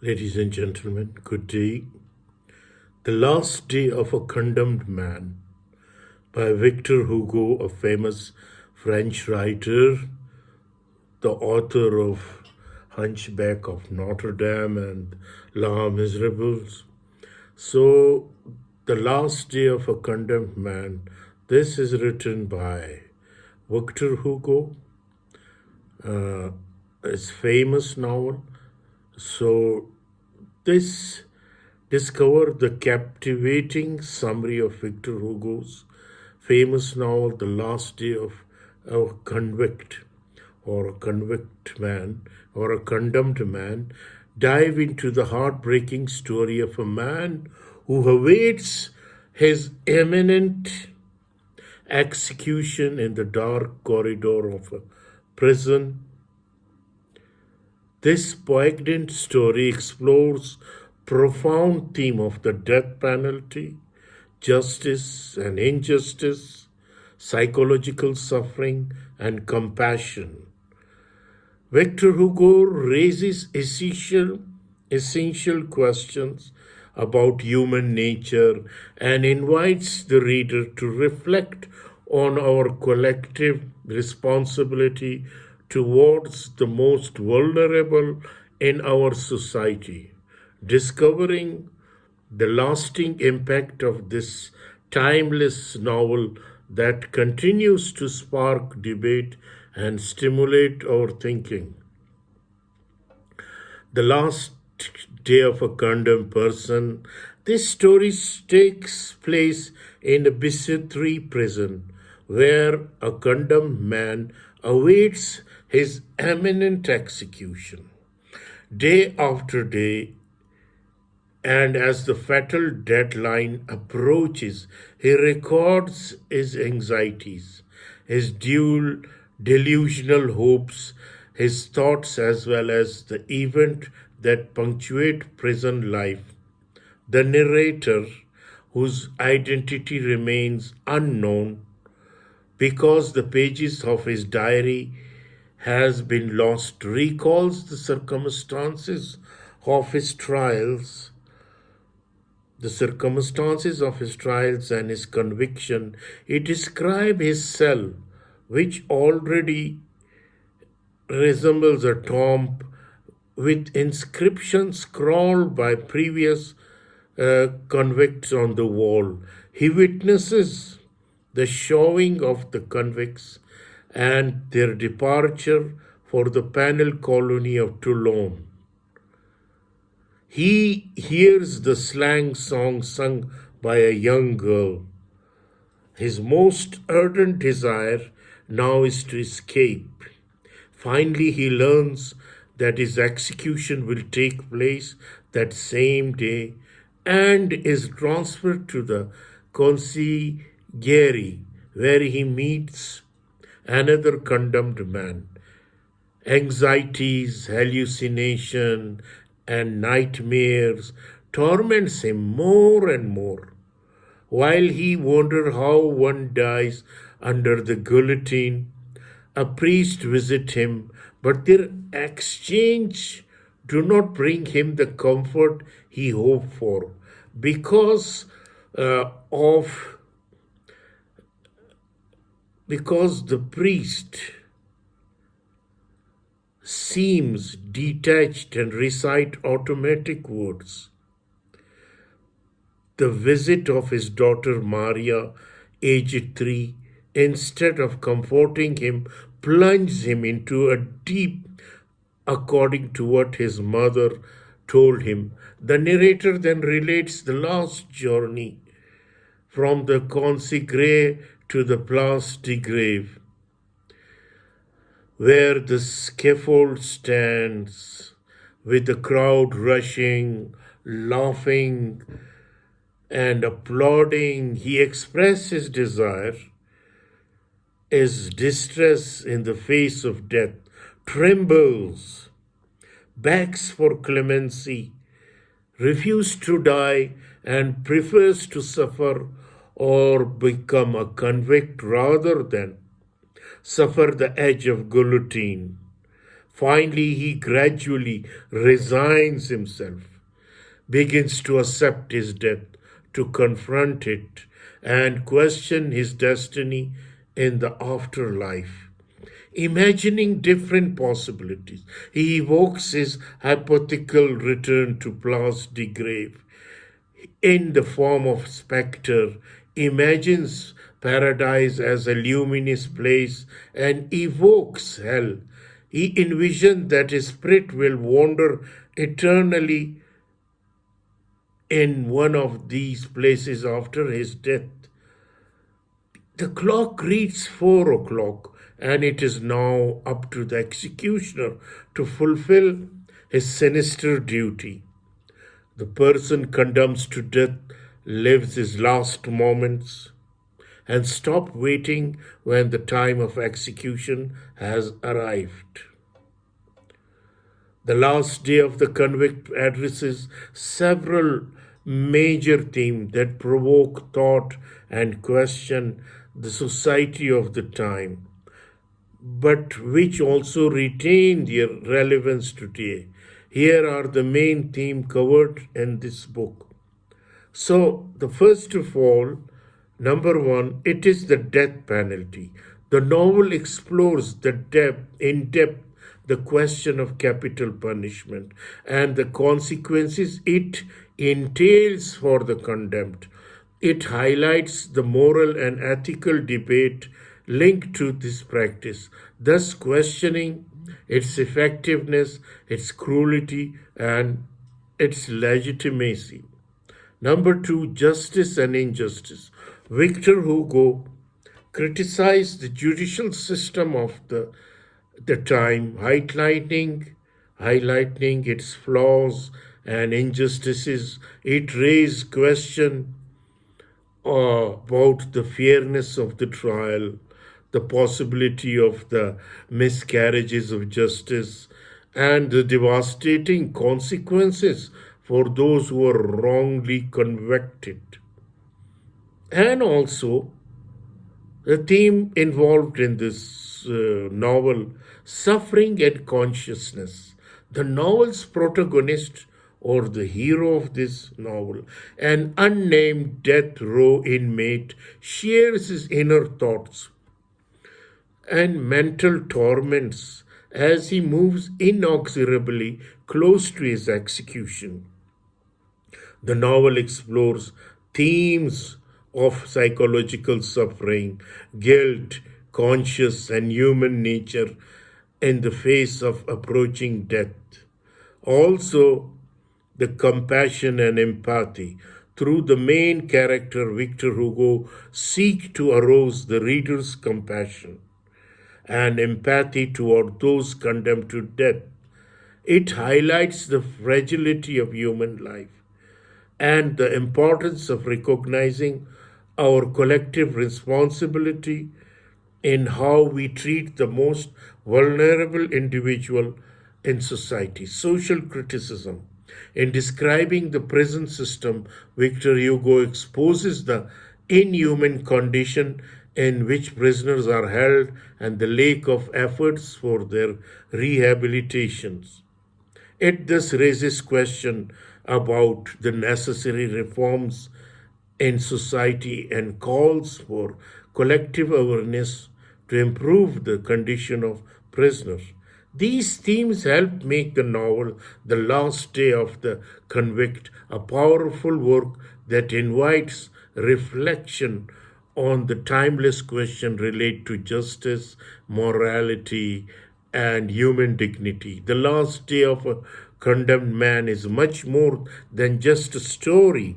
Ladies and gentlemen, good day. The Last Day of a Condemned Man by Victor Hugo, a famous French writer, the author of Hunchback of Notre Dame and Les Miserables. So, The Last Day of a Condemned Man, this is written by Victor Hugo, his famous novel. So, this discover the captivating summary of Victor Hugo's famous novel, The Last Day of a Convict or a Convict Man or a Condemned Man. Dive into the heartbreaking story of a man who awaits his imminent execution in the dark corridor of a prison. This poignant story explores profound theme of the death penalty, justice and injustice, psychological suffering and compassion. Victor Hugo raises essential questions about human nature and invites the reader to reflect on our collective responsibility towards the most vulnerable in our society. Discovering the lasting impact of this timeless novel that continues to spark debate and stimulate our thinking. The Last Day of a Condemned Person. This story takes place in a Bicêtre prison where a condemned man awaits his imminent execution. Day after day, and as the fatal deadline approaches, he records his anxieties, his delusional hopes, his thoughts, as well as the event that punctuate prison life. The narrator, whose identity remains unknown because the pages of his diary has been lost, recalls the circumstances of his trials and his conviction. He describes his cell, which already resembles a tomb with inscriptions scrawled by previous convicts on the wall. He witnesses the showing of the convicts and their departure for the penal colony of Toulon. He hears the slang song sung by a young girl. His most ardent desire now is to escape. Finally, he learns that his execution will take place that same day and is transferred to the conciliary, where he meets another condemned man. Anxieties, hallucination, and nightmares torments him more and more. While he wonders how one dies under the guillotine, a priest visits him, but their exchange do not bring him the comfort he hoped for because the priest seems detached and recite automatic words. The visit of his daughter Maria, aged 3, instead of comforting him, plunges him into a deep, according to what his mother told him. The narrator then relates the last journey from the Consigre to the Place de Grève, where the scaffold stands with the crowd rushing, laughing, and applauding. He expresses his desire, his distress in the face of death, trembles, begs for clemency, refuses to die, and prefers to suffer or become a convict rather than suffer the edge of guillotine. Finally, he gradually resigns himself, begins to accept his death, to confront it, and question his destiny in the afterlife. Imagining different possibilities, he evokes his hypothetical return to Place de Grave in the form of spectre, imagines paradise as a luminous place, and evokes hell. He envisions that his spirit will wander eternally in one of these places after his death. The clock reads 4 o'clock, and it is now up to the executioner to fulfill his sinister duty. The person condemned to death lives his last moments and stops waiting when the time of execution has arrived. The last day of the convict addresses several major themes that provoke thought and question the society of the time, but which also retain their relevance today. Here are the main themes covered in this book. So, the first of all, number one, it is the death penalty. The novel explores in depth the question of capital punishment and the consequences it entails for the condemned. It highlights the moral and ethical debate linked to this practice, thus questioning its effectiveness, its cruelty, and its legitimacy. Number two, justice and injustice. Victor Hugo criticized the judicial system of the time, highlighting its flaws and injustices. It raised question about the fairness of the trial, the possibility of the miscarriages of justice, and the devastating consequences for those who are wrongly convicted. And also, the theme involved in this novel, suffering and consciousness. The novel's protagonist, or the hero of this novel, an unnamed death row inmate, shares his inner thoughts and mental torments as he moves inexorably close to his execution. The novel explores themes of psychological suffering, guilt, conscious, and human nature in the face of approaching death. Also, the compassion and empathy. Through the main character, Victor Hugo, seek to arouse the reader's compassion and empathy toward those condemned to death. It highlights the fragility of human life and the importance of recognizing our collective responsibility in how we treat the most vulnerable individual in society. Social criticism. In describing the prison system, Victor Hugo exposes the inhuman condition in which prisoners are held and the lack of efforts for their rehabilitations. It thus raises question about the necessary reforms in society and calls for collective awareness to improve the condition of prisoners. These themes help make the novel The Last Day of the Convict a powerful work that invites reflection on the timeless question related to justice, morality, and human dignity. The Last Day of a Condemned Man is much more than just a story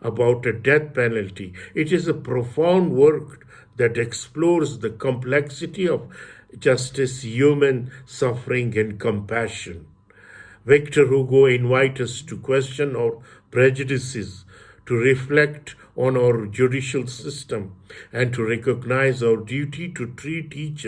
about a death penalty. It is a profound work that explores the complexity of justice, human suffering, and compassion. Victor Hugo invites us to question our prejudices, to reflect on our judicial system, and to recognize our duty to treat each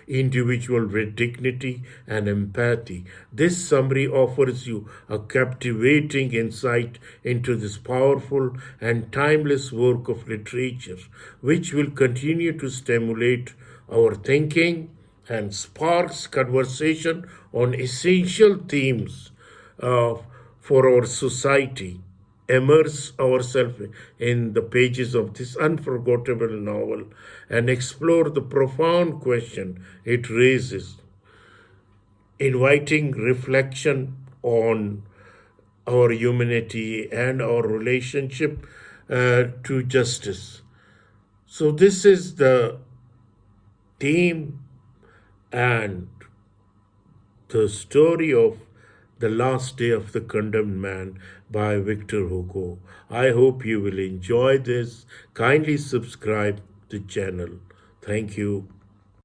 individual with dignity and empathy. This summary offers you a captivating insight into this powerful and timeless work of literature, which will continue to stimulate our thinking and sparks conversation on essential themes for our society. Immerse ourselves in the pages of this unforgettable novel and explore the profound question it raises, inviting reflection on our humanity and our relationship to justice. So, this is the theme and the story of The Last Day of the Condemned Man by Victor Hugo. I hope you will enjoy this. Kindly subscribe the channel. Thank you.